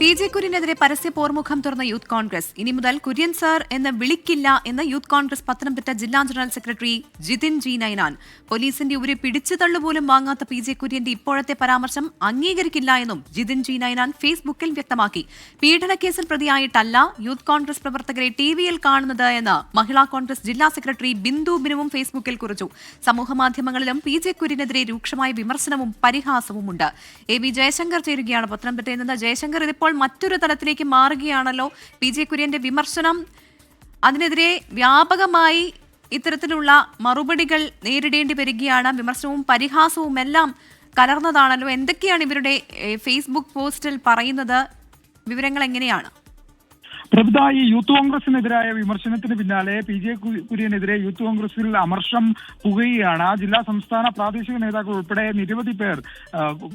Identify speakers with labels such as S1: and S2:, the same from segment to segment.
S1: PJ കുര്യനെതിരെ പരസ്യ പോർമുഖം തുറന്ന youth Congress. ഇനി മുതൽ കുര്യൻ സാർ എന്ന് വിളിക്കില്ല എന്ന് യൂത്ത് കോൺഗ്രസ് പത്തനംതിട്ട ജില്ലാ general secretary Jithin G Ninan. പോലീസിന്റെ ഒരു പിടിച്ചുതള്ളുപോലും വാങ്ങാത്ത PJ കുര്യന്റെ ഇപ്പോഴത്തെ പരാമർശം അംഗീകരിക്കില്ല എന്നും ജിതിൻ ജി നൈനാൻ ഫേസ്ബുക്കിൽ വ്യക്തമാക്കി. പീഡനക്കേസിൽ പ്രതിയായിട്ടല്ല യൂത്ത് കോൺഗ്രസ് പ്രവർത്തകരെ ടിവിയിൽ കാണുന്നത് എന്ന് മഹിളാ കോൺഗ്രസ് ജില്ലാ സെക്രട്ടറി ബിന്ദു ബിനുവും ഫേസ്ബുക്കിൽ കുറിച്ചു. സമൂഹമാധ്യമങ്ങളിലും PJ കുര്യനെതിരെ രൂക്ഷമായ വിമർശനവും പരിഹാസവുമുണ്ട്. AB ജയശങ്കർ ചേരുകയാണ് പത്തനംതിട്ടയിൽ നിന്ന്. ജയശങ്കർ, ഇതിപ്പോൾ മറ്റൊരു തലത്തിലേക്ക് മാറുകയാണല്ലോ. PJ കുര്യന്റെ വിമർശനം, അതിനെതിരെ വ്യാപകമായി ഇത്തരത്തിലുള്ള മറുപടികൾ നേരിടേണ്ടി വരികയാണ്. വിമർശനവും പരിഹാസവും എല്ലാം കലർന്നതാണല്ലോ. എന്തൊക്കെയാണ് ഇവരുടെ ഫേസ്ബുക്ക് പോസ്റ്റിൽ പറയുന്നത്? വിവരങ്ങൾ എങ്ങനെയാണ്?
S2: പ്രഭുത, ഈ യൂത്ത് കോൺഗ്രസിനെതിരായ വിമർശനത്തിന് പിന്നാലെ PJ കുര്യനെതിരെ യൂത്ത് കോൺഗ്രസിൽ അമർഷം പുകയുകയാണ്. ജില്ലാ സംസ്ഥാന പ്രാദേശിക നേതാക്കൾ ഉൾപ്പെടെ നിരവധി പേർ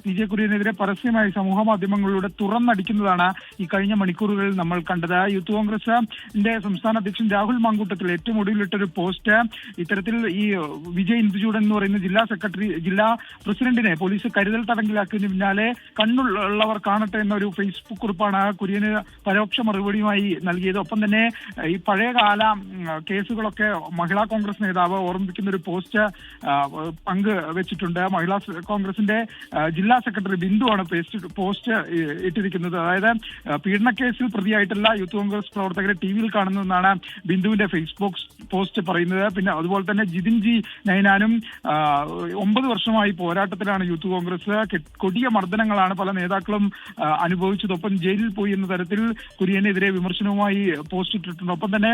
S2: PJ കുര്യനെതിരെ പരസ്യമായി സമൂഹ മാധ്യമങ്ങളിലൂടെ തുറന്നടിക്കുന്നതാണ് ഈ കഴിഞ്ഞ മണിക്കൂറുകളിൽ നമ്മൾ കണ്ടത്. യൂത്ത് കോൺഗ്രസിന്റെ സംസ്ഥാന അധ്യക്ഷൻ രാഹുൽ മാങ്കൂട്ടത്തിൽ ഏറ്റവും ഒടുവിലിട്ടൊരു പോസ്റ്റ് ഇത്തരത്തിൽ ഈ വിജയ് ഇന്ദുചൂടൻ എന്ന് പറയുന്ന ജില്ലാ പ്രസിഡന്റിനെ പോലീസ് കരുതൽ തടങ്കിലാക്കിയതിന് പിന്നാലെ കണ്ണുള്ളവർ കാണട്ടെ എന്നൊരു ഫേസ്ബുക്ക് കുറിപ്പാണ് കുര്യന് പരോക്ഷ മറുപടിയുമായി നൽകിയത്. ഒപ്പം തന്നെ ഈ പഴയകാല കേസുകളൊക്കെ മഹിളാ കോൺഗ്രസ് നേതാവ് ഓർമ്മിപ്പിക്കുന്ന ഒരു പോസ്റ്റ് പങ്കുവെച്ചിട്ടുണ്ട്. മഹിളാ കോൺഗ്രസിന്റെ ജില്ലാ സെക്രട്ടറി ബിന്ദുവാണ് പോസ്റ്റ് ഇട്ടിരിക്കുന്നത്. അതായത് പീഡനക്കേസിൽ പ്രതിയായിട്ടല്ല യൂത്ത് കോൺഗ്രസ് പ്രവർത്തകരെ ടിവിയിൽ കാണുന്നതെന്നാണ് ബിന്ദുവിന്റെ ഫേസ്ബുക്ക് പോസ്റ്റ് പറയുന്നത്. പിന്നെ അതുപോലെ തന്നെ ജിതിൻ ജി നൈനാനും 9 വർഷമായി പോരാട്ടത്തിലാണ് യൂത്ത് കോൺഗ്രസ്. കൊടിയ മർദ്ദനങ്ങളാണ് പല നേതാക്കളും അനുഭവിച്ചത്. ഒപ്പം ജയിലിൽ പോയി എന്ന തരത്തിൽ കുര്യനെതിരെ വിമർശനവുമായി പോസ്റ്റ് ഇട്ടിട്ടുണ്ട്. ഒപ്പം തന്നെ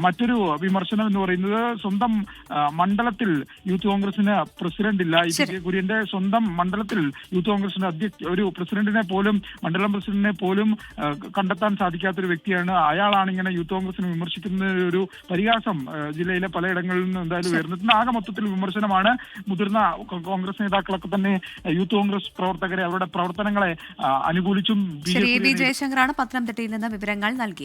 S2: മറ്റൊരു വിമർശനം എന്ന് പറയുന്നത് സ്വന്തം മണ്ഡലത്തിൽ യൂത്ത് കോൺഗ്രസിന് പ്രസിഡന്റ് ഇല്ല. PJ കുര്യന്റെ സ്വന്തം മണ്ഡലത്തിൽ യൂത്ത് കോൺഗ്രസിന്റെ ഒരു പ്രസിഡന്റിനെ പോലും മണ്ഡലം പ്രസിഡന്റിനെ പോലും കണ്ടെത്താൻ സാധിക്കാത്തൊരു വ്യക്തിയാണ്. അയാളാണ് ഇങ്ങനെ യൂത്ത് കോൺഗ്രസിനെ വിമർശിക്കുന്ന ഒരു പരിഹാസം ജില്ലയിലെ പലയിടങ്ങളിൽ നിന്ന് എന്തായാലും വരുന്നത്. ആകെ മൊത്തത്തിൽ വിമർശനമാണ്. മുതിർന്ന കോൺഗ്രസ് നേതാക്കളൊക്കെ തന്നെ യൂത്ത് കോൺഗ്രസ് പ്രവർത്തകരെ അവരുടെ പ്രവർത്തനങ്ങളെ അനുകൂലിച്ചും.
S1: ജയശങ്കറാണ് പത്തനംതിട്ടയിൽ നിന്ന് വിവരങ്ങൾ നൽകിയത്.